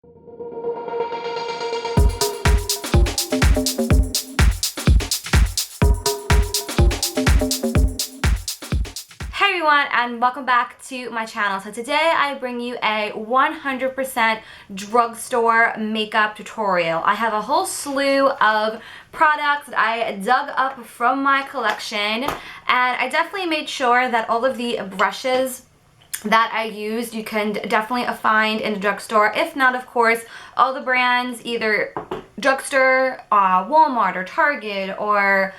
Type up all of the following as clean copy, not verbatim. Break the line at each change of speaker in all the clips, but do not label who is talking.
Hey everyone, and welcome back to my channel. So today I bring you a 100% drugstore makeup tutorial. I have a whole slew of products that I dug up from my collection, and I definitely made sure that all of the brushes that I used you can definitely find in the drugstore. If not, of course, all the brands, either drugstore, Walmart or Target or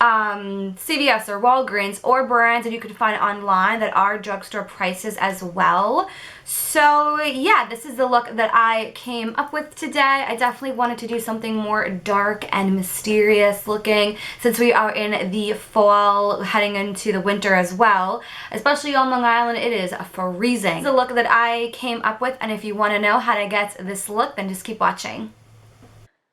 CVS or Walgreens, or brands that you can find online that are drugstore prices as well. So yeah, this is the look that I came up with today. I definitely wanted to do something more dark and mysterious looking since we are in the fall heading into the winter as well. Especially on Long Island, it is freezing. This is the look that I came up with, and if you want to know how to get this look, then just keep watching.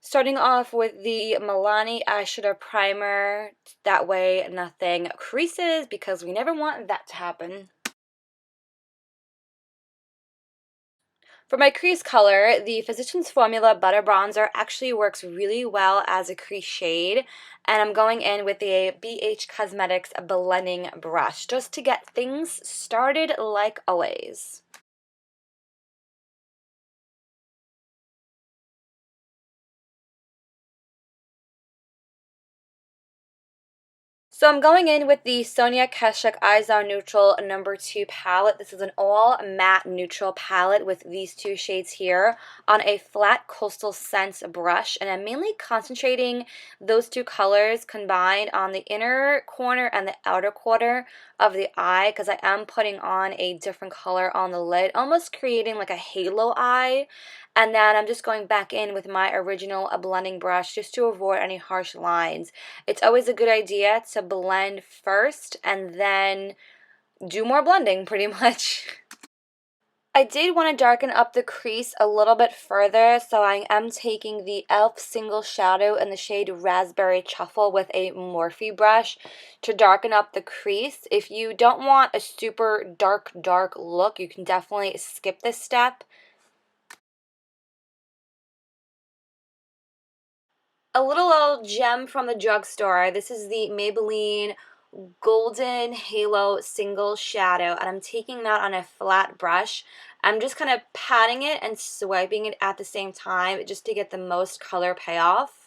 Starting off with the Milani eyeshadow primer, that way nothing creases because we never want that to happen. For my crease color, the Physicians Formula Butter Bronzer actually works really well as a crease shade, and I'm going in with the BH Cosmetics blending brush just to get things started like always. So I'm going in with the Sonia Kaskuk Eyes on Neutral #2 palette. This is an all matte neutral palette with these two shades here on a flat Coastal Scents brush. And I'm mainly concentrating those two colors combined on the inner corner and the outer corner of the eye because I am putting on a different color on the lid, almost creating like a halo eye. And then I'm just going back in with my original blending brush just to avoid any harsh lines. It's always a good idea to blend first and then do more blending pretty much. I did want to darken up the crease a little bit further, so I am taking the e.l.f. Single Shadow in the shade Raspberry Truffle with a Morphe brush to darken up the crease. If you don't want a super dark look, you can definitely skip this step. A little old gem from the drugstore. This is the Maybelline Golden Halo Single Shadow, and I'm taking that on a flat brush. I'm just kind of patting it and swiping it at the same time just to get the most color payoff.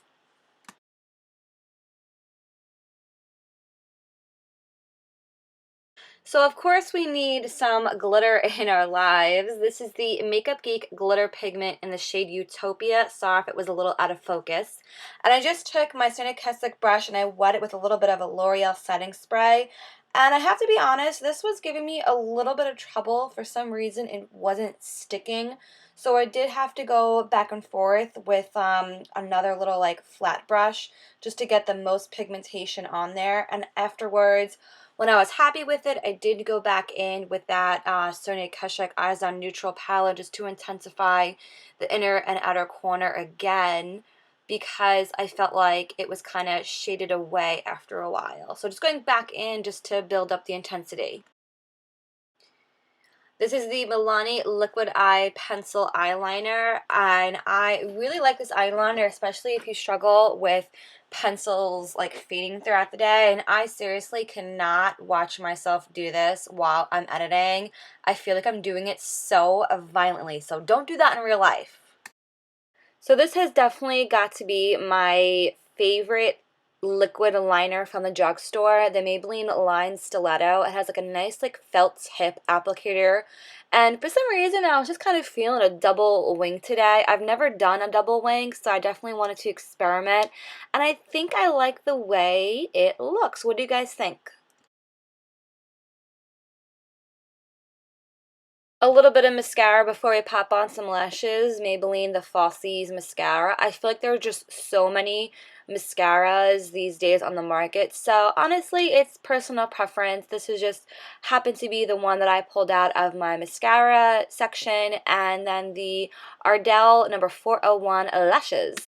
So of course we need some glitter in our lives. This is the Makeup Geek glitter pigment in the shade Utopia. Sorry if it was a little out of focus. And I just took my Sonia Kaskuk brush and I wet it with a little bit of a Loreal setting spray. And I have to be honest, this was giving me a little bit of trouble. For some reason it wasn't sticking. So I did have to go back and forth with another little like flat brush just to get the most pigmentation on there. And afterwards, when I was happy with it, I did go back in with that Sonia Kaskuk Eyes on Neutral palette just to intensify the inner and outer corner again because I felt like it was kind of shaded away after a while. So just going back in just to build up the intensity. This is the Milani Liquid Eye Pencil Eyeliner, and I really like this eyeliner, especially if you struggle with pencils like fading throughout the day, and I seriously cannot watch myself do this while I'm editing. I feel like I'm doing it so violently, so don't do that in real life. So this has definitely got to be my favorite liquid liner from the drugstore, the Maybelline Line Stiletto. It has like a nice like felt tip applicator, and for some reason I was just kind of feeling a double wing today. I've never done a double wing, so I definitely wanted to experiment, and I think I like the way it looks. What do you guys think? A little bit of mascara before we pop on some lashes. Maybelline the Falsies mascara. I feel like there are just so many mascaras these days on the market. So honestly, it's personal preference. This is just happened to be the one that I pulled out of my mascara section. And then the Ardell number 401 lashes.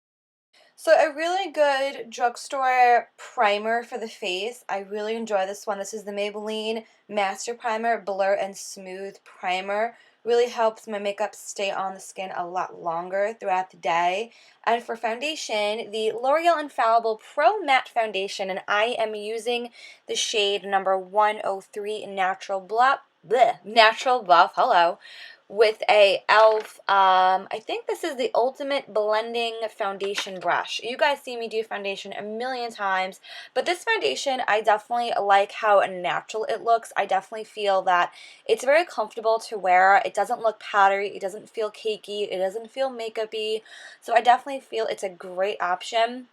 So a really good drugstore primer for the face. I really enjoy this one. This is the Maybelline Master Primer Blur and Smooth Primer. Really helps my makeup stay on the skin a lot longer throughout the day. And for foundation, the L'Oreal Infallible Pro Matte Foundation, and I am using the shade number 103 Natural Bluff, bleh, Natural Buff, hello, with a e.l.f. I think this is the Ultimate Blending Foundation Brush. You guys see me do foundation a million times, but this foundation, I definitely like how natural it looks. I definitely feel that it's very comfortable to wear. It doesn't look powdery. It doesn't feel cakey. It doesn't feel makeup-y. So I definitely feel it's a great option.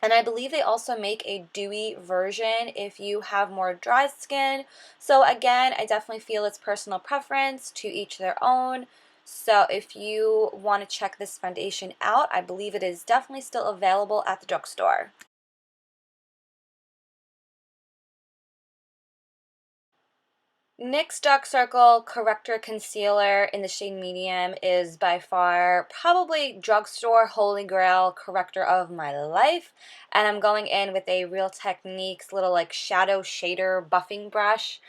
And I believe they also make a dewy version if you have more dry skin. So again, I definitely feel it's personal preference, to each their own. So if you want to check this foundation out, I believe it is definitely still available at the drugstore. NYX Dark Circle Corrector Concealer in the shade Medium is by far probably drugstore holy grail corrector of my life. And I'm going in with a Real Techniques little like shadow shader buffing brush.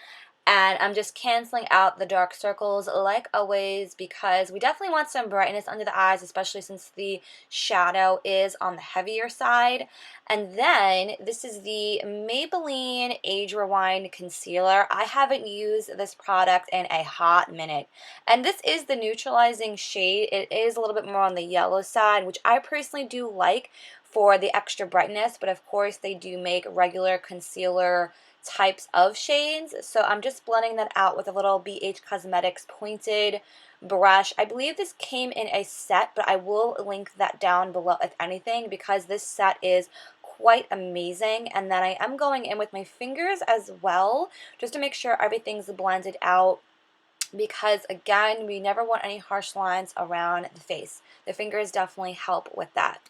And I'm just canceling out the dark circles like always, because we definitely want some brightness under the eyes, especially since the shadow is on the heavier side. And then this is the Maybelline Age Rewind Concealer. I haven't used this product in a hot minute. And this is the neutralizing shade. It is a little bit more on the yellow side, which I personally do like for the extra brightness, but of course they do make regular concealer types of shades. So I'm just blending that out with a little BH Cosmetics pointed brush. I believe this came in a set, but I will link that down below if anything, because this set is quite amazing. And then I am going in with my fingers as well, just to make sure everything's blended out, because again, we never want any harsh lines around the face. The fingers definitely help with that.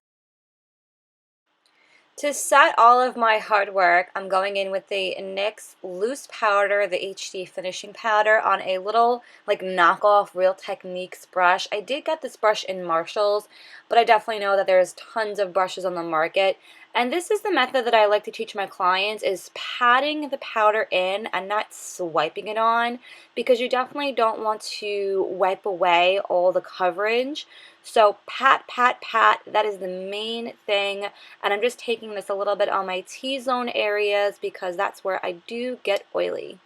To set all of my hard work, I'm going in with the NYX Loose Powder, the HD Finishing Powder, on a little like knockoff Real Techniques brush. I did get this brush in Marshalls, but I definitely know that there's tons of brushes on the market. And this is the method that I like to teach my clients, is patting the powder in and not swiping it on, because you definitely don't want to wipe away all the coverage. So pat, pat, pat, that is the main thing. And I'm just taking this a little bit on my T-zone areas, because that's where I do get oily.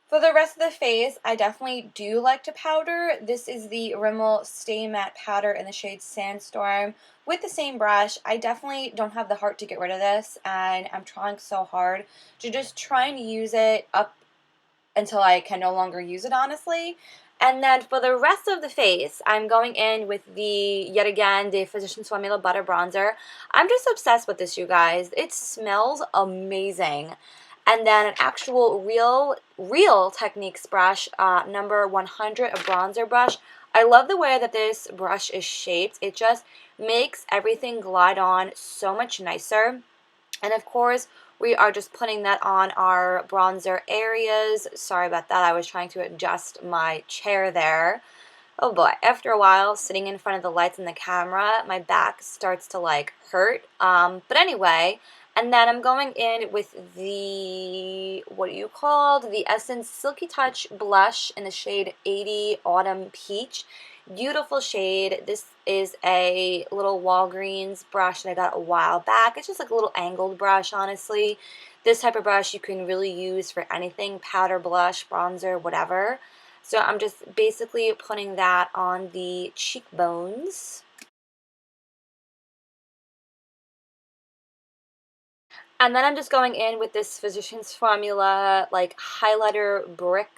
For the rest of the face, I definitely do like to powder. This is the Rimmel Stay Matte Powder in the shade Sandstorm with the same brush. I definitely don't have the heart to get rid of this, and I'm trying so hard to just try and use it up until I can no longer use it, honestly. And then for the rest of the face, I'm going in with the, yet again, the Physicians Formula Butter Bronzer. I'm just obsessed with this, you guys. It smells amazing. And then an actual Real Techniques brush, number 100, a bronzer brush. I love the way that this brush is shaped. It just makes everything glide on so much nicer. And of course, we are just putting that on our bronzer areas. Sorry about that. I was trying to adjust my chair there. Oh boy, after a while, sitting in front of the lights and the camera, my back starts to like hurt. But anyway, and then I'm going in with the, what do you call, the Essence Silky Touch blush in the shade 80 Autumn Peach. Beautiful shade. This is a little Walgreens brush that I got a while back. It's just like a little angled brush, honestly. This type of brush you can really use for anything, powder, blush, bronzer, whatever. So I'm just basically putting that on the cheekbones. And then I'm just going in with this Physicians Formula like highlighter brick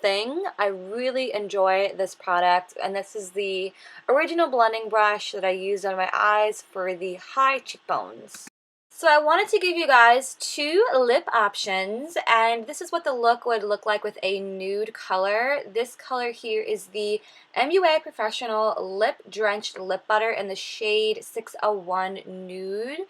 thing. I really enjoy this product, and this is the original blending brush that I used on my eyes for the high cheekbones. So I wanted to give you guys two lip options, and this is what the look would look like with a nude color. This color here is the MUA Professional Lip Drenched Lip Butter in the shade 601 Nude.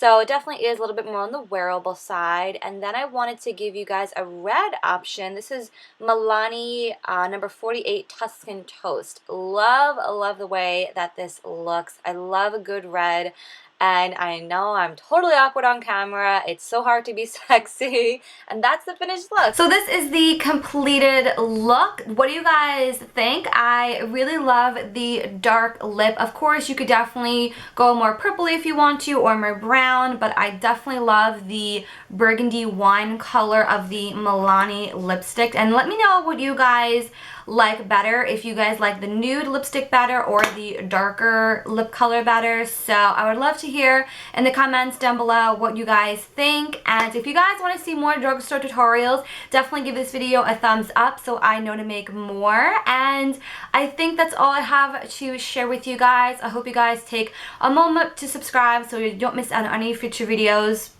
So it definitely is a little bit more on the wearable side. And then I wanted to give you guys a red option. This is Milani number 48 Tuscan Toast. Love the way that this looks. I love a good red. And I know I'm totally awkward on camera. It's so hard to be sexy. And that's the finished look. So this is the completed look. What do you guys think? I really love the dark lip. Of course, you could definitely go more purpley if you want to, or more brown, but I definitely love the burgundy wine color of the Milani lipstick. And let me know what you guys like better, if you guys like the nude lipstick better or the darker lip color better. So I would love to hear in the comments down below what you guys think. And if you guys want to see more drugstore tutorials, definitely give this video a thumbs up so I know to make more. And I think that's all I have to share with you guys. I hope you guys take a moment to subscribe so you don't miss out on any future videos.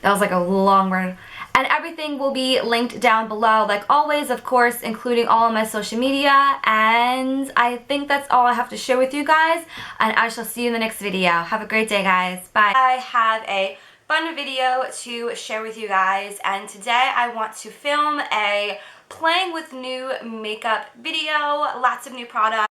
That was like a long word. And everything will be linked down below, like always, of course, including all of my social media. And I think that's all I have to share with you guys. And I shall see you in the next video. Have a great day, guys. Bye. I have a fun video to share with you guys. And today I want to film a playing with new makeup video. Lots of new products.